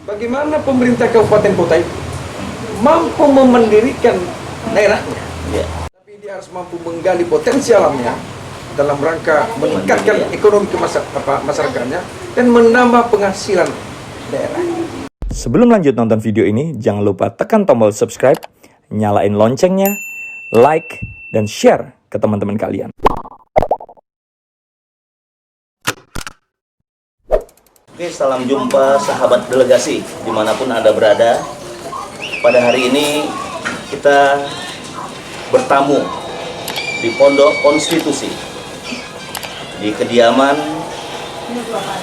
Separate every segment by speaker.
Speaker 1: Bagaimana pemerintah kabupaten kota itu mampu memendirikan daerahnya, tapi dia harus mampu menggali potensi alamnya dalam rangka meningkatkan ekonomi masyarakatnya dan menambah penghasilan daerah.
Speaker 2: Sebelum lanjut nonton video ini, jangan lupa tekan tombol subscribe, nyalain loncengnya, like, dan share ke teman-teman kalian.
Speaker 3: Oke, salam jumpa sahabat delegasi dimanapun Anda berada. Pada hari ini kita bertamu di Pondok Konstitusi di kediaman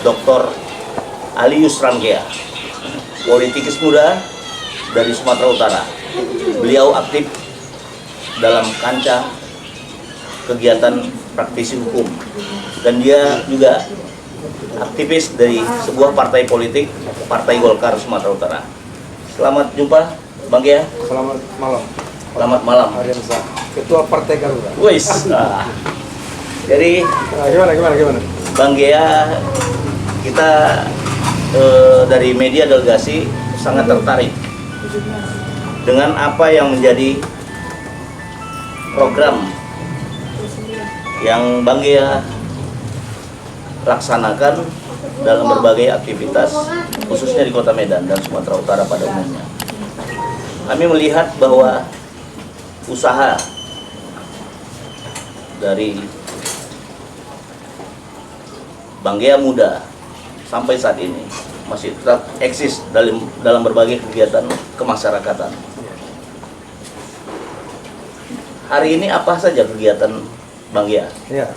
Speaker 3: Dr. Ali Yusrangea, politikus muda dari Sumatera Utara. Beliau aktif dalam kancah kegiatan praktisi hukum dan dia juga aktivis dari sebuah partai politik, Partai Golkar Sumatera Utara. Selamat jumpa, Bang Gea.
Speaker 1: Selamat malam.
Speaker 3: Selamat malam.
Speaker 1: Ariansa, Ketua Partai Garuda.
Speaker 3: Wis. Jadi
Speaker 1: gimana?
Speaker 3: Bang Gea, kita dari media delegasi sangat tertarik dengan apa yang menjadi program yang Bang Gea laksanakan dalam berbagai aktivitas, khususnya di Kota Medan dan Sumatera Utara pada umumnya. Kami melihat bahwa usaha dari Bang Gea muda sampai saat ini masih tetap eksis dalam berbagai kegiatan kemasyarakatan. Hari ini apa saja kegiatan Bang Gea?
Speaker 1: Ya.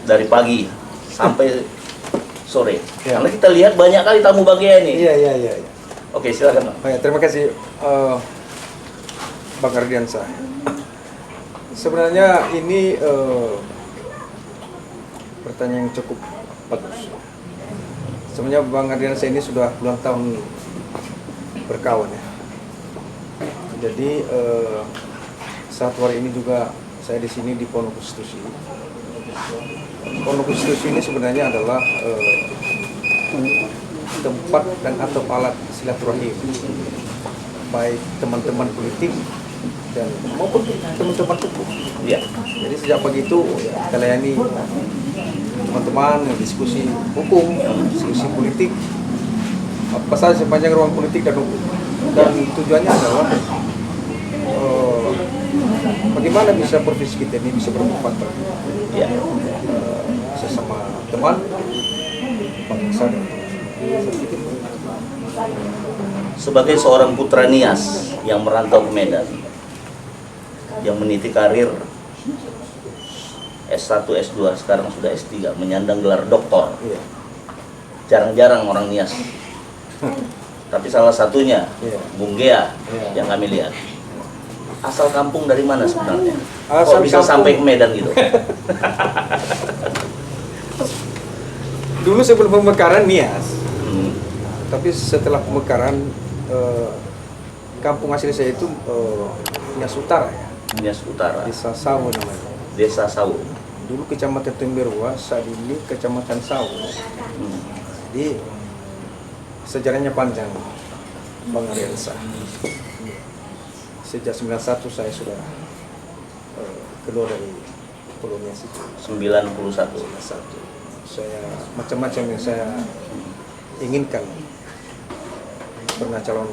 Speaker 3: Dari pagi sampai sore.
Speaker 1: Ya.
Speaker 3: Karena kita lihat banyak kali tamu Bang Gea ini.
Speaker 1: Iya.
Speaker 3: Oke, silakan Bang.
Speaker 1: Oh, ya, terima kasih Bang Ardiansa. Sebenarnya ini pertanyaan yang cukup bagus. Sebenarnya Bang Ardiansa ini sudah ulang tahun berkawan ya. Jadi saat hari ini juga saya di sini di Pondok Konstitusi. Pondok Konstitusi ini sebenarnya adalah tempat dan atau alat silaturahim baik teman-teman politik dan maupun teman-teman hukum.
Speaker 3: Ya.
Speaker 1: Jadi sejak pagi itu kita layani teman-teman diskusi hukum, diskusi politik, apa saja sepanjang ruang politik dan hukum. Dan tujuannya adalah bagaimana bisa provinsi kita ini bisa bermanfaat bagi sesama teman, bangsa.
Speaker 3: Sebagai seorang putra Nias yang merantau ke Medan, yang meniti karir S1, S2, sekarang sudah S3, menyandang gelar doktor. Jarang-jarang orang Nias. Tapi salah satunya Bung Gea yang kami lihat. Asal kampung dari mana sebenarnya? Kok bisa sampai ke Medan gitu?
Speaker 1: Dulu sebelum pemekaran Nias, tapi setelah pemekaran kampung asli saya itu Nias Utara ya.
Speaker 3: Nias Utara.
Speaker 1: Desa Sawo namanya.
Speaker 3: Desa Sawo.
Speaker 1: Dulu Kecamatan Temberwa, saat ini Kecamatan Sawo. Jadi sejarahnya panjang, Bang Ariansa. Sejak 91 saya sudah keluar dari Pulau Nias itu.
Speaker 3: 91.
Speaker 1: Saya macam-macam yang saya inginkan. Pernah calon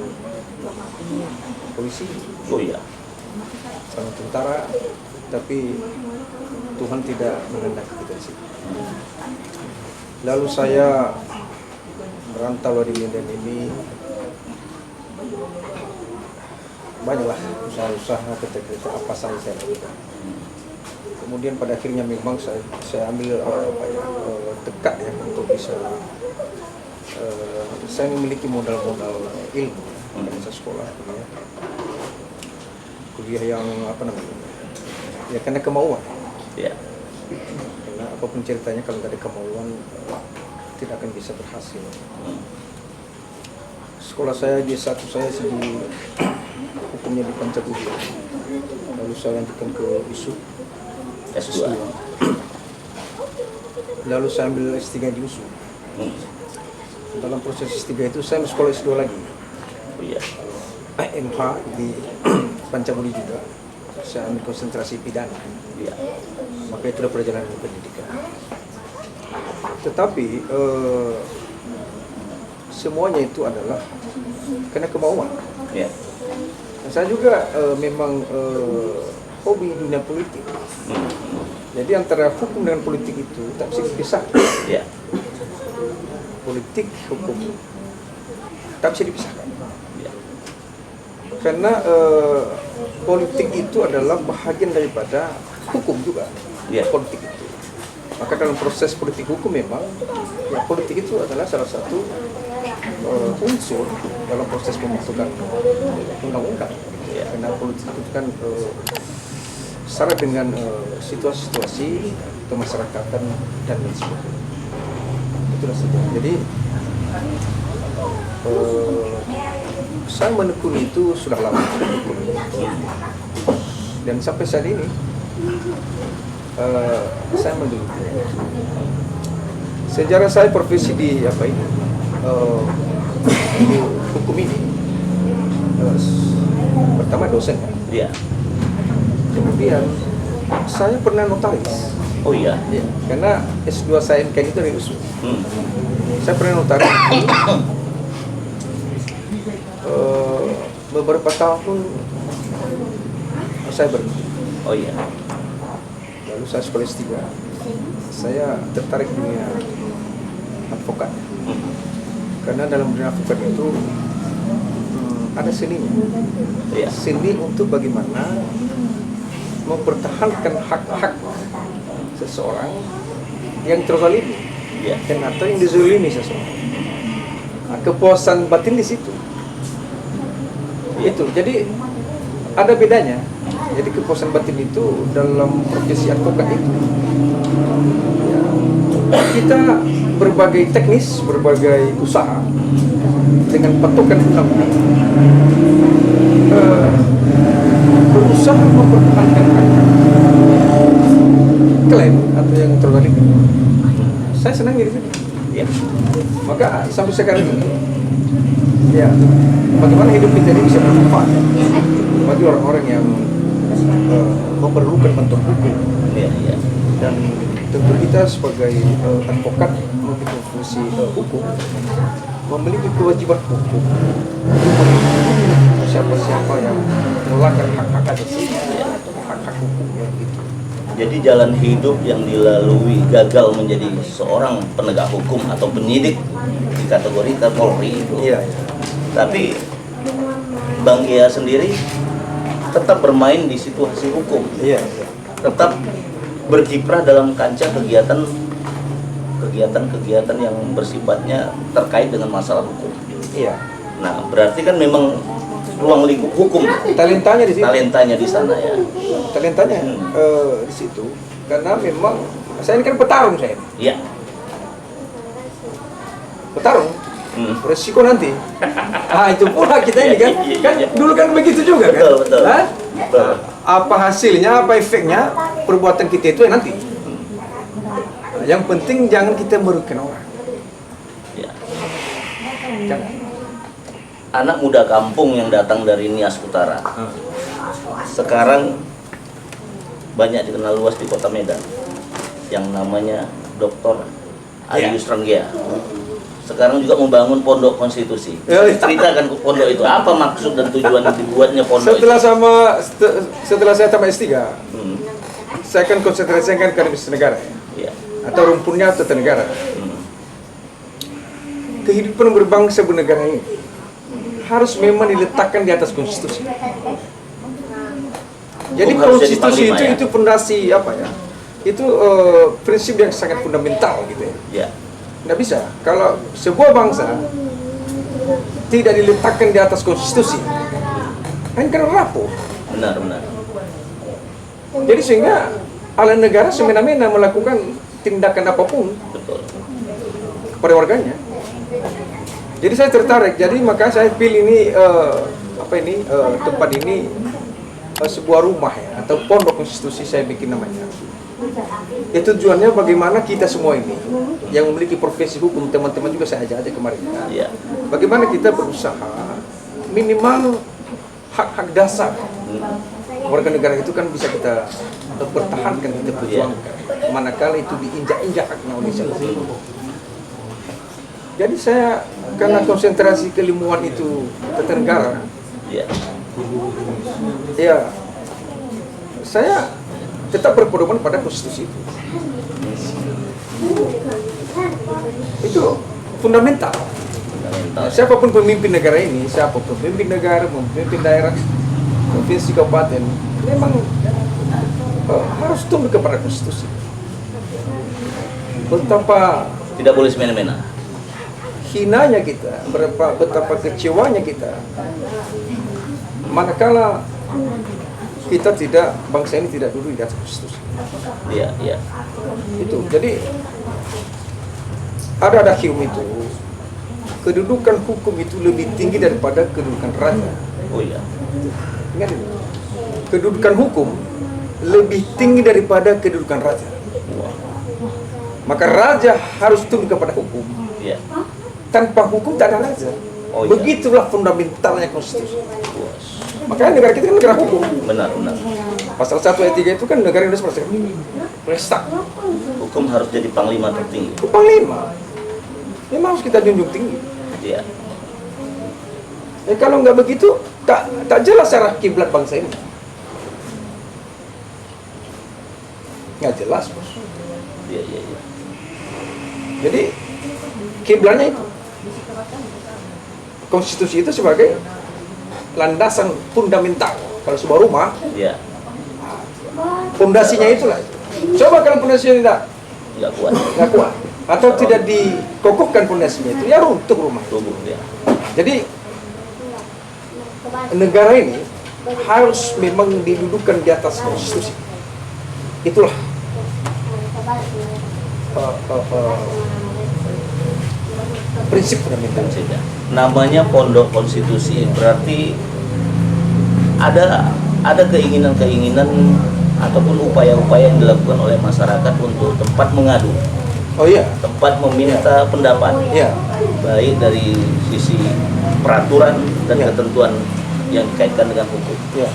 Speaker 1: polisi,
Speaker 3: Oh iya.
Speaker 1: calon tentara, tapi Tuhan tidak menghendaki kita di situ. Lalu saya merantau di Medan ini, banyaklah usaha-usaha ketika apa saja saya lakukan. Kemudian pada akhirnya memang saya ambil dekat ya untuk bisa saya memiliki modal-modal ilmu pada masa sekolah ya. Kuliah yang apa namanya ya karena kemauan
Speaker 3: Ya.
Speaker 1: karena apapun ceritanya kalau tidak ada kemauan tidak akan bisa berhasil. Sekolah saya di satu saya di hukumnya di Pancabudi, lalu saya lanjutkan ke ISU
Speaker 3: S2.
Speaker 1: lalu saya ambil S3 di USU. dalam proses S3 itu saya sekolah S2 lagi.
Speaker 3: Oh iya.
Speaker 1: MH di Pancabudi juga. Saya ambil konsentrasi pidana.
Speaker 3: Iya.
Speaker 1: Maka itulah perjalanan pendidikan. Tetapi semuanya itu adalah karena kemauan.
Speaker 3: Iya.
Speaker 1: Dan saya juga memang hobi dunia politik. Jadi antara hukum dengan politik itu tak bisa dipisahkan.
Speaker 3: Iya.
Speaker 1: Politik, hukum tak bisa dipisahkan.
Speaker 3: Iya.
Speaker 1: Karena politik itu adalah bahagian daripada hukum juga.
Speaker 3: Iya.
Speaker 1: Politik itu. Maka dalam proses politik hukum memang ya politik itu adalah salah satu unsur dalam proses pembentukan undang-undang.
Speaker 3: Iya.
Speaker 1: Karena politik itu kan syarat dengan situasi-situasi kemasyarakatan dan lain sebagainya. Itulah saja. Jadi saya menekuni itu sudah lama, dan sampai saat ini saya meneliti. Sejarah saya profesi di hukum ini, pertama dosen kan.
Speaker 3: Iya.
Speaker 1: Kemudian saya pernah notaris.
Speaker 3: Oh iya.
Speaker 1: Ya, karena S2 saya kan itu dari USU. Saya pernah notaris. Beberapa tahun saya berhenti.
Speaker 3: Oh iya.
Speaker 1: Lalu saya sekolah S3. Saya tertarik dunia advokat. Karena dalam dunia advokat itu ada seninya.
Speaker 3: Iya.
Speaker 1: Seni untuk bagaimana mempertahankan hak-hak seseorang yang terzalimi,
Speaker 3: Iya.
Speaker 1: dan atau yang dizalimi seseorang. Nah, kepuasan batin di situ. Itu. Jadi ada bedanya. Jadi kepuasan batin itu dalam profesi advokat itu. Ya, kita berbagai teknis, berbagai usaha dengan patokan undang-undang berusaha mempertahankan hak klaim atau yang terzalimi. Saya senang di situ.
Speaker 3: Iya.
Speaker 1: Maka sampai sekarang ini, ya, bagaimana hidup kita ini bisa bermanfaat bagi orang-orang yang memerlukan bantuan hukum.
Speaker 3: Iya. Iya.
Speaker 1: Dan tentu kita sebagai advokat memiliki fungsi hukum, memiliki kewajiban hukum untuk melindungi siapa-siapa yang melanggar hak-hak asasi atau hak-hak hukum yang itu.
Speaker 3: Jadi jalan hidup yang dilalui gagal menjadi seorang penegak hukum atau penyidik di kategori Polri itu.
Speaker 1: Iya.
Speaker 3: Tapi Bang Gia sendiri tetap bermain di situasi hukum,
Speaker 1: Iya.
Speaker 3: tetap berkiprah dalam kancah kegiatan yang bersifatnya terkait dengan masalah hukum.
Speaker 1: Iya.
Speaker 3: Nah, berarti kan memang ruang lingkup hukum
Speaker 1: Talentanya di situ.
Speaker 3: talentanya di sana ya.
Speaker 1: Talentanya di situ, karena memang saya ini kan petarung saya.
Speaker 3: Iya.
Speaker 1: Petarung. Resiko nanti. Ah, itu pula kita ini kan.
Speaker 3: Iya, iya,
Speaker 1: Kan
Speaker 3: iya.
Speaker 1: dulu kan begitu juga kan.
Speaker 3: Betul, betul.
Speaker 1: Hah?
Speaker 3: Betul.
Speaker 1: Apa hasilnya, apa efeknya perbuatan kita itu ya nanti. Yang penting jangan kita merugikan orang.
Speaker 3: Ya.
Speaker 1: Jangan.
Speaker 3: Anak muda kampung yang datang dari Nias Utara sekarang banyak dikenal luas di kota Medan yang namanya Dr. Arius Ranggia. Sekarang juga membangun pondok konstitusi. Ceritakan pondok itu, apa maksud dan tujuan dibuatnya pondok
Speaker 1: Setelah saya tamat S3,
Speaker 3: Hmm.
Speaker 1: saya akan konsentrasikan ke bisnis negara ya.
Speaker 3: Ya.
Speaker 1: Atau rumpunnya atau negara. Kehidupan berbangsa bernegara ini harus memang diletakkan di atas konstitusi. Jadi
Speaker 3: Hukum harus jadi
Speaker 1: konstitusi
Speaker 3: panglima, ya?
Speaker 1: itu fondasi apa ya? Itu prinsip yang sangat fundamental gitu ya.
Speaker 3: Ya.
Speaker 1: Nggak bisa kalau sebuah bangsa tidak diletakkan di atas konstitusi, kan rapuh.
Speaker 3: Benar, benar.
Speaker 1: Jadi sehingga ala negara semena-mena melakukan tindakan apapun
Speaker 3: Betul.
Speaker 1: kepada warganya. Jadi saya tertarik, jadi maka saya pilih ini tempat ini sebuah rumah ya, atau pondok konstitusi saya bikin namanya. Itu tujuannya bagaimana kita semua ini yang memiliki profesi hukum, teman-teman juga saya ajak kemarin.
Speaker 3: Iya.
Speaker 1: Bagaimana kita berusaha minimal hak-hak dasar warga negara itu kan bisa kita pertahankan, kita perjuangkan. Manakala itu diinjak-injak haknya oleh siapa. Jadi saya karena konsentrasi keilmuan itu tata negara,
Speaker 3: Iya.
Speaker 1: ya saya tetap berpedoman pada konstitusi itu. Itu fundamental.
Speaker 3: Fundamental.
Speaker 1: Siapapun pemimpin negara ini, siapapun pemimpin negara, pemimpin daerah, provinsi, kabupaten, memang harus tunduk kepada konstitusi. Betapa
Speaker 3: Tidak boleh semena-mena.
Speaker 1: hinanya kita, betapa kecewanya kita, manakala kita tidak, bangsa ini tidak duduk di atas konstitusi.
Speaker 3: Iya, iya.
Speaker 1: Itu, jadi ada hukum itu, kedudukan hukum itu lebih tinggi daripada kedudukan raja.
Speaker 3: Oh iya.
Speaker 1: Ingat itu, kedudukan hukum lebih tinggi daripada kedudukan raja.
Speaker 3: Wah.
Speaker 1: Maka raja harus tunduk kepada hukum.
Speaker 3: Iya.
Speaker 1: Tanpa hukum tak ada raja.
Speaker 3: Oh, iya.
Speaker 1: Begitulah fundamentalnya konstitusi.
Speaker 3: Wah.
Speaker 1: Makanya negara kita kan negara hukum.
Speaker 3: Benar, benar.
Speaker 1: Pasal 1 ayat 3 itu kan negara Indonesia Restak.
Speaker 3: Hukum harus jadi panglima tertinggi.
Speaker 1: Itu panglima. Memang harus kita junjung tinggi.
Speaker 3: Iya.
Speaker 1: Kalau nggak begitu, tak jelas arah kiblat bangsa ini. Nggak jelas, bos.
Speaker 3: Iya, iya, iya.
Speaker 1: Jadi kiblatnya itu. Konstitusi itu sebagai landasan fundamental. Kalau sebuah rumah,
Speaker 3: Iya.
Speaker 1: fondasinya itulah. Coba kalau fondasinya
Speaker 3: Nggak kuat.
Speaker 1: nggak kuat atau tidak dikokohkan fondasinya itu, ya runtuh rumah.
Speaker 3: Tubuh ya.
Speaker 1: Jadi negara ini harus memang didudukan di atas konstitusi. Itulah prinsip fundamental.
Speaker 3: Prinsipnya. Namanya pondok konstitusi berarti ada keinginan-keinginan ataupun upaya-upaya yang dilakukan oleh masyarakat untuk tempat mengadu,
Speaker 1: Oh iya,
Speaker 3: tempat meminta pendapat,
Speaker 1: iya.
Speaker 3: baik dari sisi peraturan dan
Speaker 1: Ya.
Speaker 3: ketentuan yang dikaitkan dengan hukum.
Speaker 1: Iya.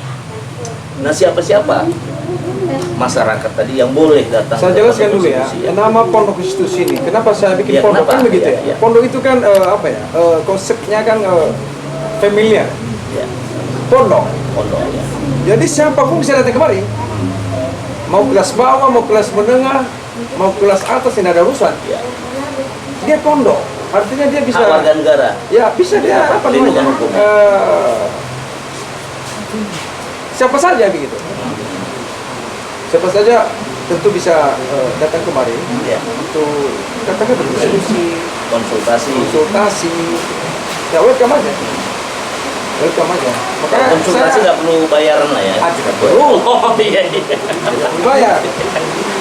Speaker 3: Nah, siapa-siapa masyarakat tadi yang boleh datang
Speaker 1: Saya
Speaker 3: ke
Speaker 1: jelaskan
Speaker 3: pondok
Speaker 1: dulu ya,
Speaker 3: konstitusi,
Speaker 1: nama pondok konstitusi ini. Kenapa saya bikin
Speaker 3: Ya,
Speaker 1: pondok
Speaker 3: kenapa?
Speaker 1: kan begitu
Speaker 3: Ya,
Speaker 1: ya?
Speaker 3: ya.
Speaker 1: Pondok itu kan apa ya? Konsepnya kan familiar.
Speaker 3: Ya,
Speaker 1: Pondok.
Speaker 3: pondok ya.
Speaker 1: Jadi siapapun bisa datang kemari. Mau kelas bawah, mau kelas menengah, mau kelas atas, tidak ada urusan.
Speaker 3: Ya.
Speaker 1: Dia pondok. Artinya dia bisa.
Speaker 3: Warga negara.
Speaker 1: Ya bisa dia apa
Speaker 3: Perlindungan
Speaker 1: namanya?
Speaker 3: hukum.
Speaker 1: Siapa saja begitu. Siapa saja tentu bisa datang kemari
Speaker 3: Ya.
Speaker 1: untuk katakan berdiskusi, konsultasi. Ya welcome aja. Welcome aja. Makanya
Speaker 3: Konsultasi nggak perlu bayaran lah ya.
Speaker 1: tidak perlu.
Speaker 3: Oh iya iya.
Speaker 1: Bayar.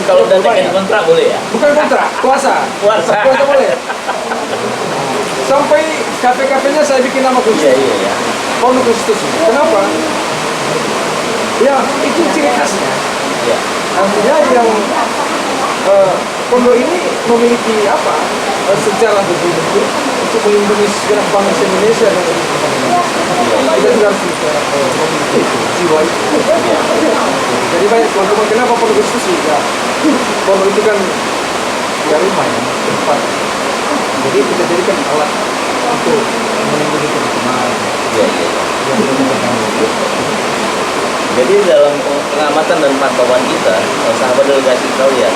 Speaker 3: Kalau udah
Speaker 1: Bayar.
Speaker 3: bikin kontrak boleh ya?
Speaker 1: Bukan kontrak, puasa.
Speaker 3: Puasa.
Speaker 1: Puasa boleh. Sampai KP-KP-nya saya bikin nama khusus.
Speaker 3: Iya iya iya.
Speaker 1: Pondok konstitusi. Kenapa? Ya, itu ciri khasnya.
Speaker 3: Ya.
Speaker 1: Artinya yang pondok ini memiliki apa? Sejarah betul-betul untuk melindungi segenap bangsa Indonesia dan kita juga harus memiliki jiwa itu. Jadi banyak teman-teman, kenapa pondok konstitusi? Ya, pondok itu kan ya rumah ya, tempat. Jadi kita jadikan alat untuk melindungi teman-teman.
Speaker 3: Iya iya. Jadi dalam pengamatan dan pantauan kita, sahabat delegasi kalian,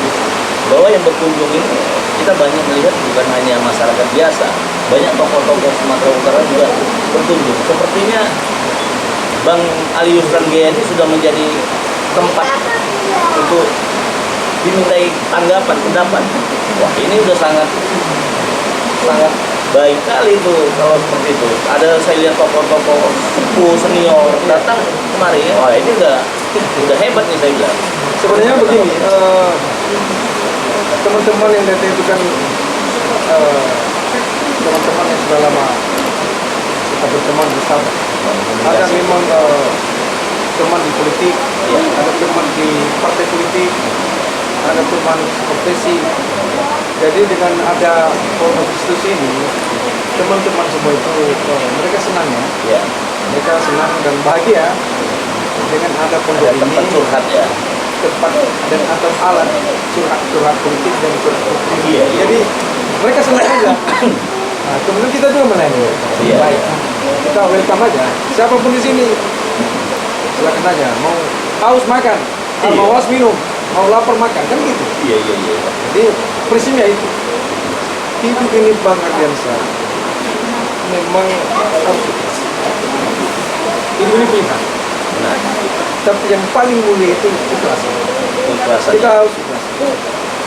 Speaker 3: bahwa yang berkunjung ini kita banyak melihat bukan hanya masyarakat biasa, banyak tokoh-tokoh Sumatera Utara juga berkunjung. Sepertinya Bang Ali Yusran Gaya ini sudah menjadi tempat untuk dimintai tanggapan, pendapat. Wah ini udah sangat baik kali itu kalau seperti itu. Ada saya lihat tokoh-tokoh sepuh senior datang kemari. Wah ini udah hebat nih saya bilang.
Speaker 1: Sebenarnya begini, teman-teman yang datang itu kan teman-teman yang sudah lama kita berteman bersama. Ada memang teman di politik,
Speaker 3: Ya.
Speaker 1: ada teman di partai politik, ada teman profesi. Jadi dengan ada Corona Kristus ini, teman-teman semua itu mereka senang ya.
Speaker 3: Ya.
Speaker 1: Mereka senang dan bahagia dengan ada pondok
Speaker 3: Ada tempat
Speaker 1: ini,
Speaker 3: curhat ya.
Speaker 1: tempat dan atau alat curhat politik dan curhat politik.
Speaker 3: Iya, iya.
Speaker 1: Jadi mereka senang aja. Nah, kemudian kita juga melayani.
Speaker 3: Iya.
Speaker 1: Baik, kita welcome aja. Siapapun di sini, silakan aja. Mau haus makan,
Speaker 3: Iya.
Speaker 1: mau haus minum, mau lapar makan, kan gitu.
Speaker 3: Iya, iya, iya.
Speaker 1: Jadi prinsipnya itu. Hidup ini Bang Ardiansa memang harus ikhlas. Hidup ini pilihan.
Speaker 3: Nah,
Speaker 1: Tapi yang paling mulia itu ikhlas.
Speaker 3: keikhlasan.
Speaker 1: Kita harus ikhlas.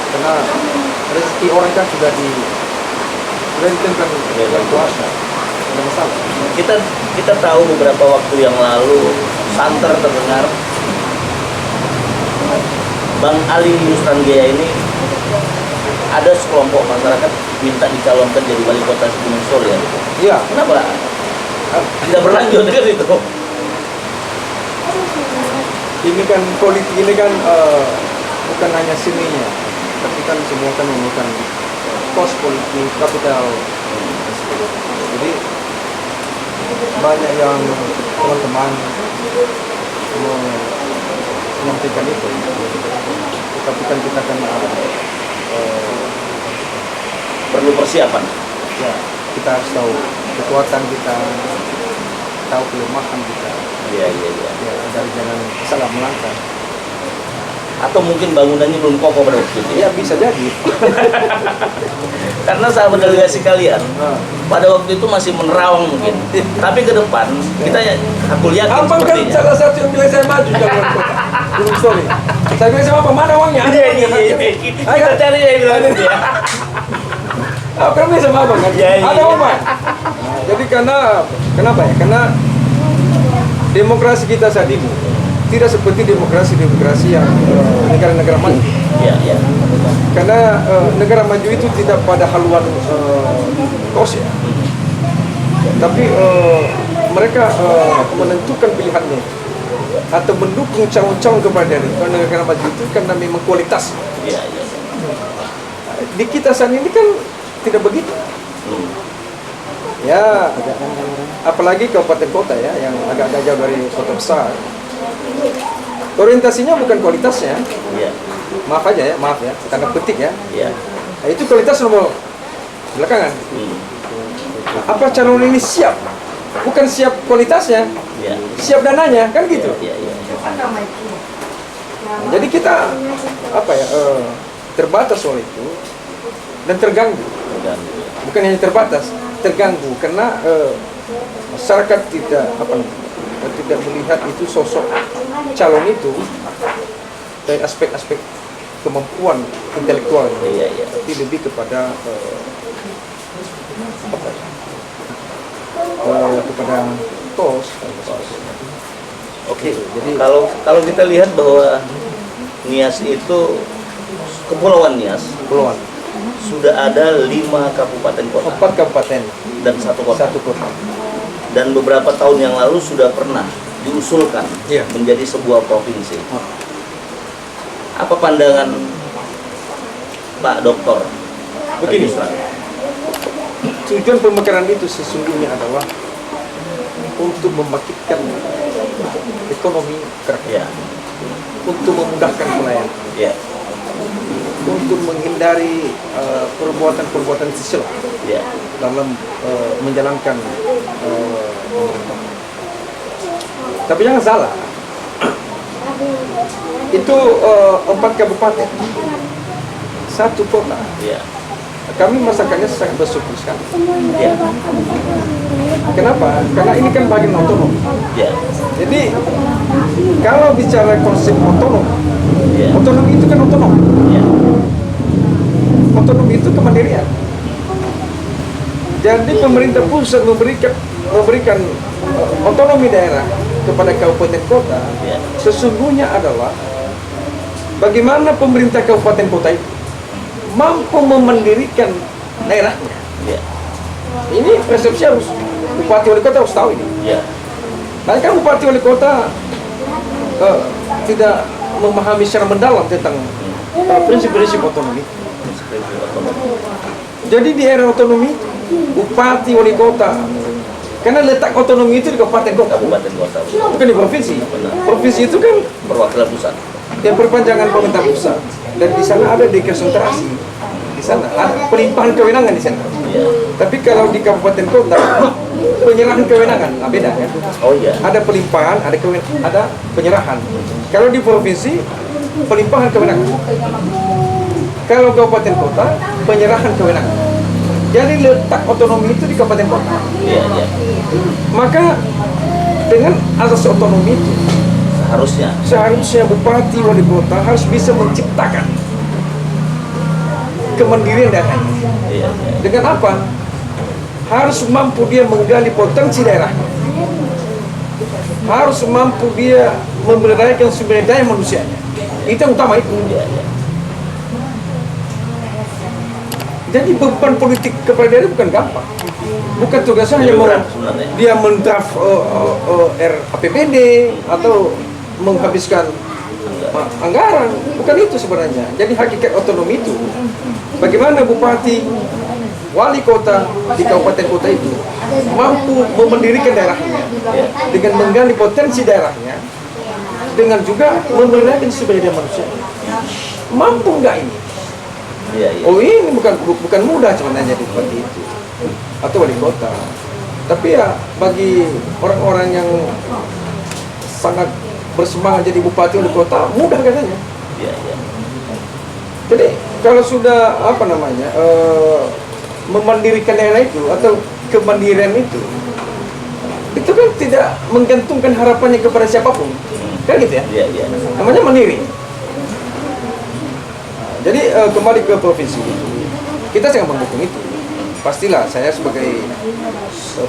Speaker 1: Karena rezeki orang kan sudah ditentukan dengan kuasa. Tidak masalah.
Speaker 3: Kita tahu beberapa waktu yang lalu santer terdengar Bang Ali Yusranjaya ini ada sekelompok masyarakat minta dicalonkan jadi wali kota Gunung Sol ya.
Speaker 1: Iya.
Speaker 3: Kenapa tidak berlanjut kan itu?
Speaker 1: Ini kan politik ini kan bukan hanya seninya, tapi kan semua kan memerlukan kos politik, kapital. Jadi banyak yang teman-teman menyampaikan itu. Tapi kan kita kan
Speaker 3: Perlu persiapan.
Speaker 1: ya kita harus tahu kekuatan kita, tahu kelemahan kita.
Speaker 3: Iya, iya, iya.
Speaker 1: Ya, agar jangan salah melangkah.
Speaker 3: Atau mungkin bangunannya belum kokoh pada waktu itu.
Speaker 1: Ya bisa jadi.
Speaker 3: Karena sahabat delegasi kalian
Speaker 1: Nah.
Speaker 3: pada waktu itu masih menerawang mungkin. Tapi ke depan kita aku yakin
Speaker 1: Abang kan
Speaker 3: sepertinya.
Speaker 1: salah satu yang bilang saya maju jangan kota. Belum story. Saya bilang sama apa? Mana uangnya?
Speaker 3: Iya, iya, iya. Kita cari yang bilang itu ya.
Speaker 1: Aku kan bilang sama abang kan.
Speaker 3: Iya, iya.
Speaker 1: Ada uang. Nah, jadi kenapa ya? Karena demokrasi kita saat ini tidak seperti demokrasi yang negara-negara maju.
Speaker 3: Iya, iya.
Speaker 1: Karena negara maju itu tidak pada haluan kos ya. Tapi mereka menentukan pilihannya atau mendukung calon-calon kepada negara maju itu karena memang kualitas.
Speaker 3: Iya, iya.
Speaker 1: Di kita saat ini kan tidak begitu. Ya, apalagi kabupaten kota ya yang agak-agak jauh dari kota besar. Orientasinya bukan kualitasnya.
Speaker 3: Iya.
Speaker 1: Maaf ya, tanda petik ya.
Speaker 3: Iya.
Speaker 1: Nah, itu kualitas nomor belakangan. Apa calon ini siap? Bukan siap kualitasnya,
Speaker 3: Iya.
Speaker 1: siap dananya, kan gitu.
Speaker 3: Iya, iya.
Speaker 1: Nah, jadi kita terbatas oleh itu dan terganggu. Bukan hanya terbatas, terganggu karena masyarakat tidak melihat itu sosok calon itu dari aspek-aspek kemampuan intelektual,
Speaker 3: Iya, iya.
Speaker 1: tapi lebih kepada kepada tos.
Speaker 3: Oke.
Speaker 1: Jadi
Speaker 3: Kalau kita lihat bahwa Nias itu Kepulauan Nias
Speaker 1: Kepulauan
Speaker 3: sudah ada 5 kabupaten kota
Speaker 1: 4 kabupaten
Speaker 3: dan 1 kota.
Speaker 1: 1 kota.
Speaker 3: Dan beberapa tahun yang lalu sudah pernah diusulkan
Speaker 1: Iya.
Speaker 3: menjadi sebuah provinsi. Apa pandangan Pak Doktor?
Speaker 1: Begini.
Speaker 3: Yusran?
Speaker 1: Tujuan pemekaran itu sesungguhnya adalah untuk membangkitkan ekonomi rakyat,
Speaker 3: Ya,
Speaker 1: untuk memudahkan pelayanan,
Speaker 3: ya,
Speaker 1: untuk menghindari perbuatan-perbuatan sisilah
Speaker 3: ya,
Speaker 1: dalam menjalankan pemerintahan. Tapi jangan salah, itu 4 kabupaten, 1 kota.
Speaker 3: ya,
Speaker 1: Kami masyarakatnya sangat bersyukur sekali.
Speaker 3: ya,
Speaker 1: Kenapa? Karena ini kan bagian otonom.
Speaker 3: ya,
Speaker 1: Jadi kalau bicara konsep otonom,
Speaker 3: ya,
Speaker 1: otonom itu kan otonom.
Speaker 3: ya,
Speaker 1: Otonom itu kemandirian. Jadi pemerintah pusat memberikan otonomi daerah kepada kabupaten kota,
Speaker 3: ya,
Speaker 1: sesungguhnya adalah bagaimana pemerintah kabupaten kota itu mampu memendirikan daerahnya.
Speaker 3: ya,
Speaker 1: Ini persepsi harus bupati wali kota harus tahu ini.
Speaker 3: ya,
Speaker 1: Banyak kan bupati wali kota tidak memahami secara mendalam tentang prinsip-prinsip otonomi.
Speaker 3: Prinsip otonomi.
Speaker 1: Jadi di era otonomi bupati, wali kota, karena letak otonomi itu di kabupaten kota,
Speaker 3: Kabupaten kota.
Speaker 1: bukan di provinsi.
Speaker 3: Benar.
Speaker 1: Provinsi itu kan
Speaker 3: Perwakilan pusat.
Speaker 1: yang perpanjangan pemerintah pusat, dan di sana ada dekonsentrasi, di sana ada pelimpahan kewenangan di sana.
Speaker 3: Iya.
Speaker 1: Tapi kalau di kabupaten kota penyerahan kewenangan, beda ya.
Speaker 3: Oh iya.
Speaker 1: Ada pelimpahan, ada penyerahan. Kalau di provinsi pelimpahan kewenangan. Kalau kabupaten kota penyerahan kewenangan. Jadi letak otonomi itu di kabupaten kota.
Speaker 3: Iya, iya.
Speaker 1: Maka dengan asas otonomi itu seharusnya bupati wali kota harus bisa menciptakan kemandirian daerahnya.
Speaker 3: Iya, iya.
Speaker 1: Dengan apa? Harus mampu dia menggali potensi daerah. Harus mampu dia memberdayakan sumber daya manusianya. Itu yang utama itu.
Speaker 3: Iya, iya.
Speaker 1: Jadi beban politik kepada daerah bukan gampang. Bukan tugasnya hanya
Speaker 3: berat sebenarnya.
Speaker 1: dia mendraft APBD atau menghabiskan anggaran. Bukan itu sebenarnya. Jadi hakikat otonomi itu bagaimana bupati, wali kota di kabupaten kota itu mampu mendirikan daerahnya dengan menggali potensi daerahnya, dengan juga memberdayakan sumber daya manusia. Mampu nggak ini?
Speaker 3: Iya, iya.
Speaker 1: Oh, ini bukan mudah sebenarnya di bupati itu atau wali kota. Tapi ya bagi orang-orang yang sangat bersemangat jadi bupati wali kota mudah katanya.
Speaker 3: Iya, iya.
Speaker 1: Jadi kalau sudah memandirikan daerah itu atau kemandirian itu kan tidak menggantungkan harapannya kepada siapapun, kan gitu ya?
Speaker 3: Iya, iya.
Speaker 1: Namanya mandiri. Jadi kembali ke provinsi, kita sangat mendukung itu. Pastilah saya sebagai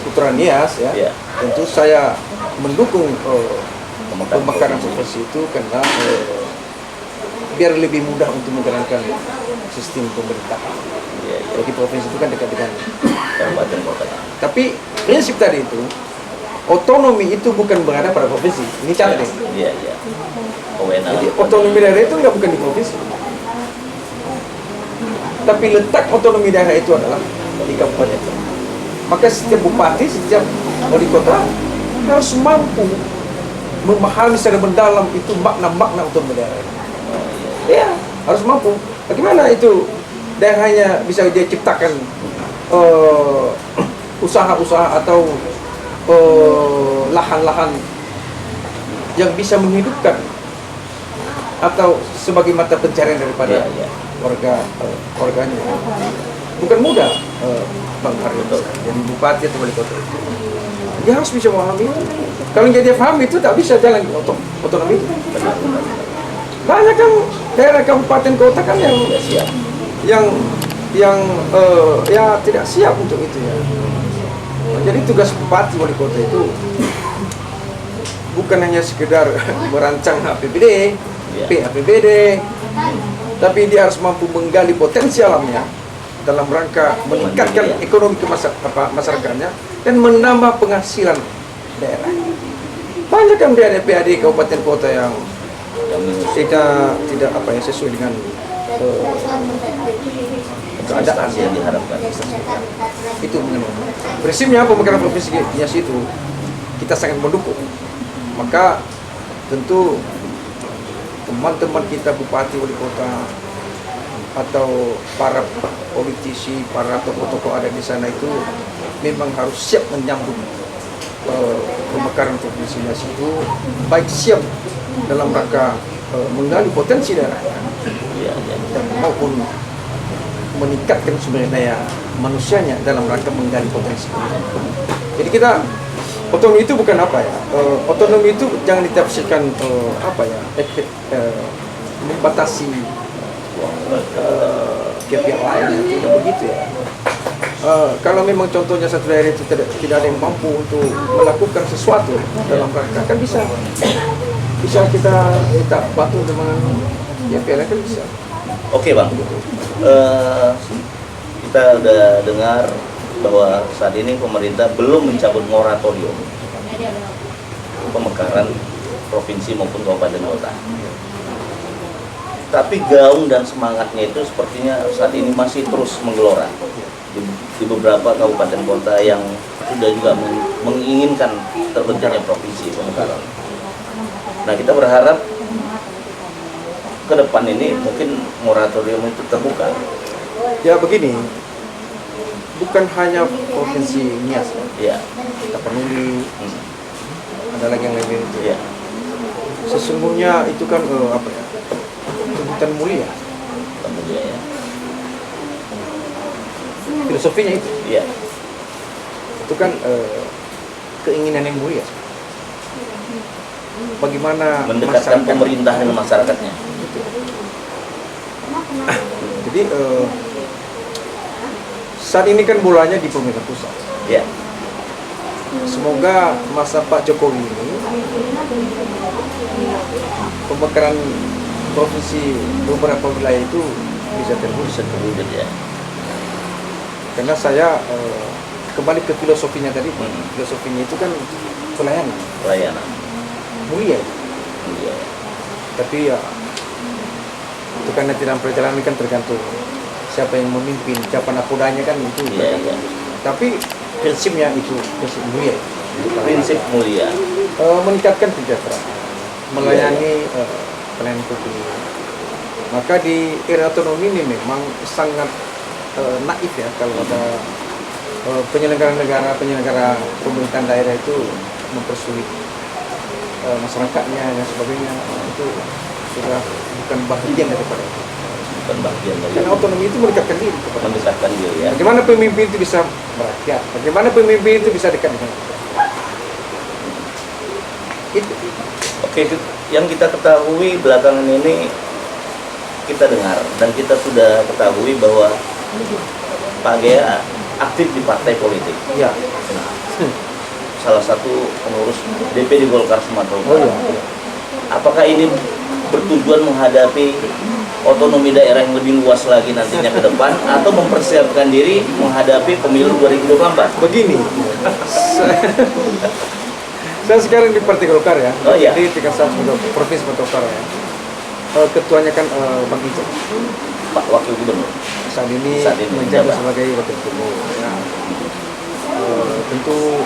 Speaker 1: putra Nias ya,
Speaker 3: Iya.
Speaker 1: tentu saya mendukung pemekaran provinsi itu karena biar lebih mudah untuk menjalankan sistem pemerintahan.
Speaker 3: Iya, iya.
Speaker 1: Jadi provinsi itu kan dekat dengan.
Speaker 3: Kabupaten kota.
Speaker 1: Tapi prinsip tadi itu, otonomi itu bukan berada pada provinsi. Ini catat deh.
Speaker 3: Iya, iya. Kewenangan.
Speaker 1: Jadi otonomi daerah itu nggak bukan di provinsi. Tapi letak otonomi daerah itu adalah di kabupaten. Maka setiap bupati, setiap wali kota harus mampu memahami secara mendalam itu makna-makna otonomi daerah. Ya, harus mampu. Bagaimana itu daerahnya bisa dia ciptakan usaha-usaha atau lahan-lahan yang bisa menghidupkan atau sebagai mata pencarian daripada warganya. Bukan mudah, Bang Aryo, jadi bupati atau wali kota itu. Dia harus bisa memahami itu. Kalau dia paham itu tak bisa jalan otonomi itu. Banyak kan daerah kabupaten kota kan yang ya tidak siap untuk itu ya. Jadi tugas bupati wali kota itu bukan hanya sekedar merancang APBD, APBD, tapi dia harus mampu menggali potensi alamnya dalam rangka meningkatkan ekonomi masyarakatnya dan menambah penghasilan daerah. Banyak kan daerah PAD kabupaten kota yang tidak sesuai dengan keadaan
Speaker 3: yang diharapkan.
Speaker 1: Itu prinsipnya pemekaran provinsi Nias itu kita sangat mendukung. Maka tentu teman-teman kita bupati wali kota atau para politisi, para tokoh-tokoh ada di sana itu memang harus siap menyambut pemekaran provinsi Nias itu, baik siap dalam rangka menggali potensi daerahnya maupun meningkatkan sumber daya manusianya dalam rangka menggali potensi. Jadi kita otonomi itu bukan apa ya? Otonomi itu jangan ditafsirkan membatasi pihak lain, tidak begitu ya. Kalau memang contohnya satu daerah itu tidak ada yang mampu untuk melakukan sesuatu dalam rangka, kan bisa kita bantu dengan pihak kan bisa.
Speaker 3: Oke Bang, kita udah dengar bahwa saat ini pemerintah belum mencabut moratorium pemekaran provinsi maupun kabupaten kota. Tapi gaung dan semangatnya itu sepertinya saat ini masih terus menggelora di beberapa kabupaten kota yang sudah juga menginginkan terbentuknya provinsi Pemekaran. Nah, kita berharap ke depan ini mungkin moratorium itu terbuka.
Speaker 1: Ya begini, bukan hanya provinsi Nias,
Speaker 3: Ya.
Speaker 1: Tapanuli, ada lagi yang lain itu.
Speaker 3: Ya.
Speaker 1: Sesungguhnya itu kan apa ya? Tuntutan mulia.
Speaker 3: Kemudian ya.
Speaker 1: Filosofinya itu.
Speaker 3: Ya.
Speaker 1: Itu kan keinginan yang mulia. Bagaimana
Speaker 3: Mendekatkan
Speaker 1: masyarakat-
Speaker 3: pemerintah dengan masyarakatnya.
Speaker 1: Jadi saat ini kan bolanya di pemerintah pusat.
Speaker 3: Ya.
Speaker 1: Semoga masa Pak Jokowi ini pemekaran provinsi beberapa wilayah itu bisa terwujud.
Speaker 3: Terwujud ya.
Speaker 1: Karena saya kembali ke filosofinya tadi, filosofinya itu kan pelayanan,
Speaker 3: Pelayanan.
Speaker 1: mulia.
Speaker 3: Iya.
Speaker 1: Tapi ya itu kan nanti dalam perjalanan ini kan tergantung siapa yang memimpin, siapa nakodanya kan itu.
Speaker 3: Iya, iya.
Speaker 1: Tapi prinsipnya itu prinsip mulia.
Speaker 3: Prinsip mulia.
Speaker 1: Meningkatkan kesejahteraan, melayani pelayanan publik. Maka di era otonomi ini memang sangat naif ya kalau ada penyelenggara negara, penyelenggara pemerintahan daerah itu mempersulit masyarakatnya dan sebagainya. Itu sudah bukan bagian daripada itu.
Speaker 3: Bukan bagian dari
Speaker 1: Karena otonomi itu mendekatkan diri kepada
Speaker 3: mendekatkan diri ya.
Speaker 1: bagaimana pemimpin itu bisa merakyat, bagaimana pemimpin itu bisa dekat dengan kita. Itu.
Speaker 3: Oke, yang kita ketahui belakangan ini kita dengar dan kita sudah ketahui bahwa Pak Gea aktif di partai politik.
Speaker 1: Ya.
Speaker 3: Salah satu pengurus DPD Golkar Sumatera
Speaker 1: Oh
Speaker 3: Utara.
Speaker 1: iya.
Speaker 3: Apakah ini bertujuan menghadapi otonomi daerah yang lebih luas lagi nantinya ke depan atau mempersiapkan diri menghadapi pemilu 2024?
Speaker 1: Begini. Saya sekarang di Partai Golkar ya.
Speaker 3: Oh, iya.
Speaker 1: Di tingkat 1 Provinsi Sumatera Utara ya. Ketuanya kan Bang Ijo.
Speaker 3: Pak Wakil Gubernur.
Speaker 1: Saat ini menjabat sebagai wakil gubernur. Ya. Tentu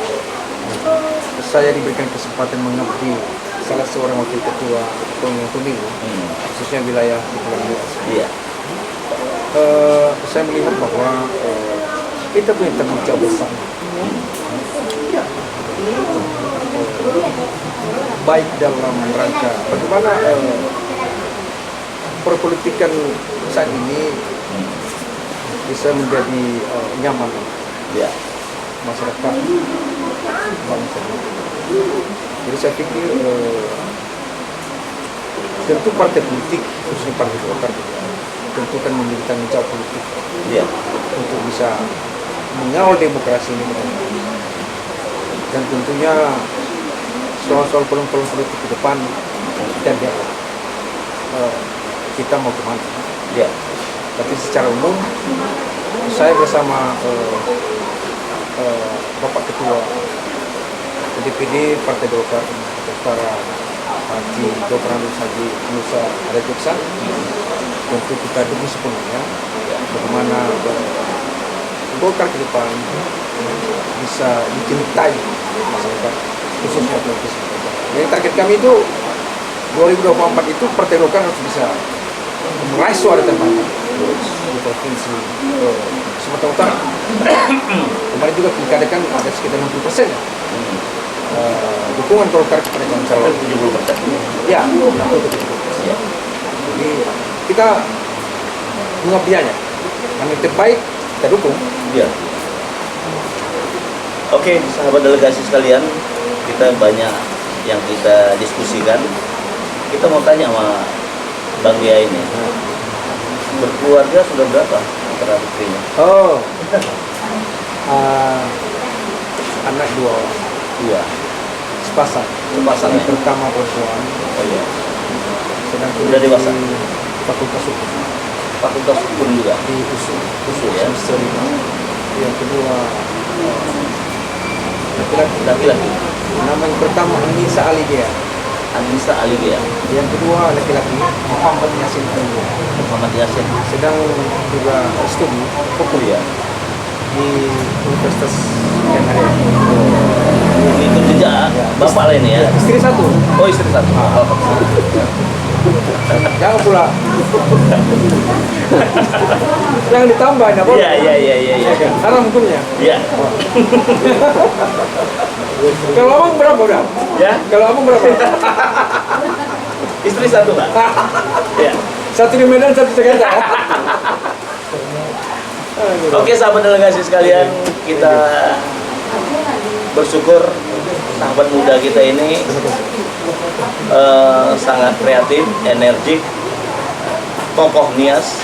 Speaker 1: saya diberikan kesempatan mengabdi salah seorang wakil ketua pemilu, khususnya wilayah Kepulauan Riau.
Speaker 3: Iya.
Speaker 1: Saya melihat bahwa kita punya tanggung jawab bersama. Ya. Baik dalam rangka bagaimana perpolitikan saat ini bisa menjadi nyaman
Speaker 3: Ya.
Speaker 1: masyarakat bangsa. Jadi saya pikir tentu partai politik, khususnya partai Golkar, tentu kan memiliki tanggung jawab politik
Speaker 3: Iya.
Speaker 1: untuk bisa mengawal demokrasi ini dengan baik. Dan tentunya soal-soal peluang-peluang politik ke depan dan kita mau kemana.
Speaker 3: Iya.
Speaker 1: Tapi secara umum saya bersama Bapak Ketua DPD Partai Golkar Utara Haji Dr. Anus Haji Musa Rejeksan, tentu kita dukung sepenuhnya bagaimana Golkar ke depan bisa dicintai masyarakat khususnya provinsi. Jadi target kami itu 2024 itu Partai Golkar harus bisa meraih suara terbanyak di provinsi Sumatera Utara. Kemarin juga pilkada kan ada sekitar 60% ya. Dukungan Golkar kepada calon
Speaker 3: 70%.
Speaker 1: ya, 60-70%.
Speaker 3: Ya.
Speaker 1: Jadi kita mengabdianya, yang terbaik kita dukung.
Speaker 3: Iya. Oke, sahabat delegasi sekalian, kita banyak yang kita diskusikan. Kita mau tanya sama Bang Gea ini, berkeluarga sudah berapa antara istrinya?
Speaker 1: Oh, anak dua sepasang.
Speaker 3: Sepasang
Speaker 1: Yang
Speaker 3: ya?
Speaker 1: pertama perempuan,
Speaker 3: Oh iya.
Speaker 1: sedang
Speaker 3: Sudah dewasa?
Speaker 1: di Fakultas Hukum
Speaker 3: Fakultas Hukum juga.
Speaker 1: di USU,
Speaker 3: Ya.
Speaker 1: semester 5. Yang kedua laki-laki.
Speaker 3: Laki-laki.
Speaker 1: Nama yang pertama Anissa Aligea.
Speaker 3: Anissa Aligea,
Speaker 1: Yang kedua laki-laki Muhammad Yasin Tanjung.
Speaker 3: Muhammad Yasin,
Speaker 1: Sedang juga studi hukum
Speaker 3: kuliah.
Speaker 1: di Universitas Gandaria.
Speaker 3: Itu jejak bapak lah ini ya.
Speaker 1: Istri satu.
Speaker 3: Oh, istri satu. Alhamdulillah.
Speaker 1: Jangan pula. Jangan ditambah, enggak boleh.
Speaker 3: Iya.
Speaker 1: Haram hukumnya.
Speaker 3: Iya.
Speaker 1: Kalau abang berapa udah?
Speaker 3: Ya,
Speaker 1: Kalau abang berapa?
Speaker 3: istri satu Pak. Iya.
Speaker 1: Satu di Medan, satu Jakarta.
Speaker 3: Oke, sahabat delegasi sekalian, kita bersyukur sahabat muda kita ini sangat kreatif, energik, tokoh Nias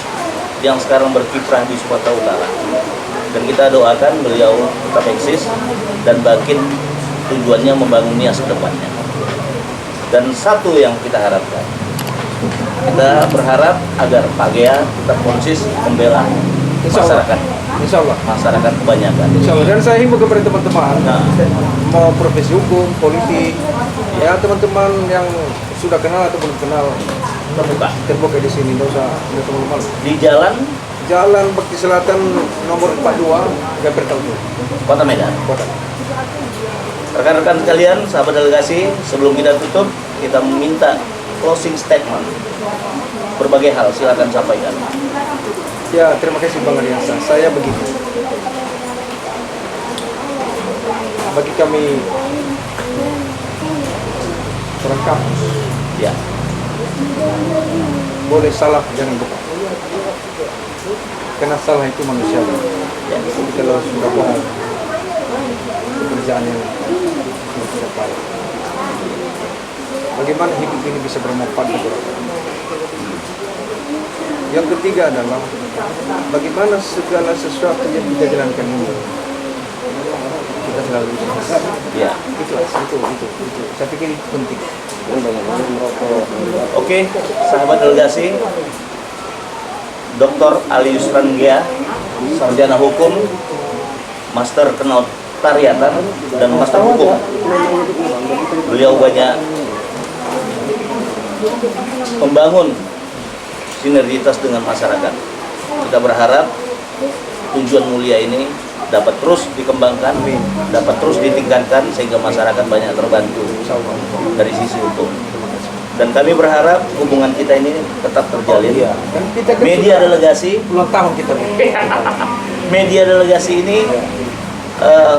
Speaker 3: yang sekarang berkiprah di Sumatera Utara. Dan kita doakan beliau tetap eksis dan bangkit, tujuannya membangun Nias ke depannya. Dan satu yang kita harapkan, kita berharap agar Pak Gea tetap konsis membela masyarakat.
Speaker 1: Insya Allah.
Speaker 3: Masyarakat kebanyakan.
Speaker 1: Insya Allah. Dan saya himbau kepada teman-teman,
Speaker 3: Nah,
Speaker 1: mau profesi hukum, politik, ya teman-teman yang sudah kenal atau belum kenal, terbuka di sini, nggak usah malu-malu.
Speaker 3: di jalan
Speaker 1: Jalan Bekti Selatan nomor 42, Gaber Tauju,
Speaker 3: Kota Medan.
Speaker 1: kota.
Speaker 3: Rekan-rekan sekalian, sahabat delegasi, sebelum kita tutup, kita meminta closing statement. Berbagai hal, silakan sampaikan.
Speaker 1: Ya, terima kasih Bang Ariansa. Saya begini. Bagi kami orang kampus,
Speaker 3: Ya,
Speaker 1: boleh salah jangan lupa. Karena salah itu manusiawi.
Speaker 3: ya.
Speaker 1: Tapi kalau sudah bohong, pekerjaan yang tidak baik. Bagaimana hidup ini bisa bermanfaat bagi orang? Yang ketiga adalah bagaimana segala sesuatu yang kita jalankan ini kita selalu ikhlas.
Speaker 3: Ya.
Speaker 1: Ikhlas, itu. Saya pikir itu penting.
Speaker 3: Oke, sahabat delegasi, Dr. Ali Yusran Gea, sarjana hukum, master kenotariatan, dan master hukum. Beliau banyak membangun sinergitas dengan masyarakat. Kita berharap tujuan mulia ini dapat terus dikembangkan, dapat terus ditingkatkan sehingga masyarakat banyak terbantu dari sisi hukum. Dan kami berharap hubungan kita ini tetap terjalin.
Speaker 1: Dan kita kan
Speaker 3: Media delegasi,
Speaker 1: ulang tahun kita.
Speaker 3: media delegasi ini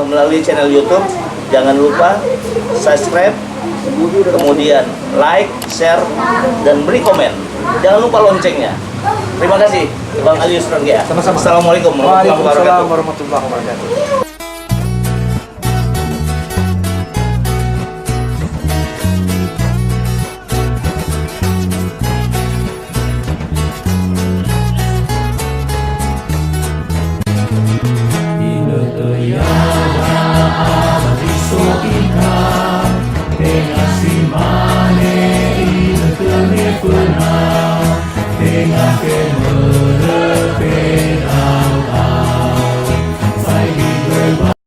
Speaker 3: melalui channel YouTube, jangan lupa subscribe, kemudian like, share, dan beri komen. Jangan lupa loncengnya. Terima kasih, Bang Ali Yusran Gea.
Speaker 1: Sama-sama.
Speaker 3: Assalamualaikum warahmatullahi wabarakatuh.
Speaker 1: Waalaikumsalam warahmatullahi wabarakatuh.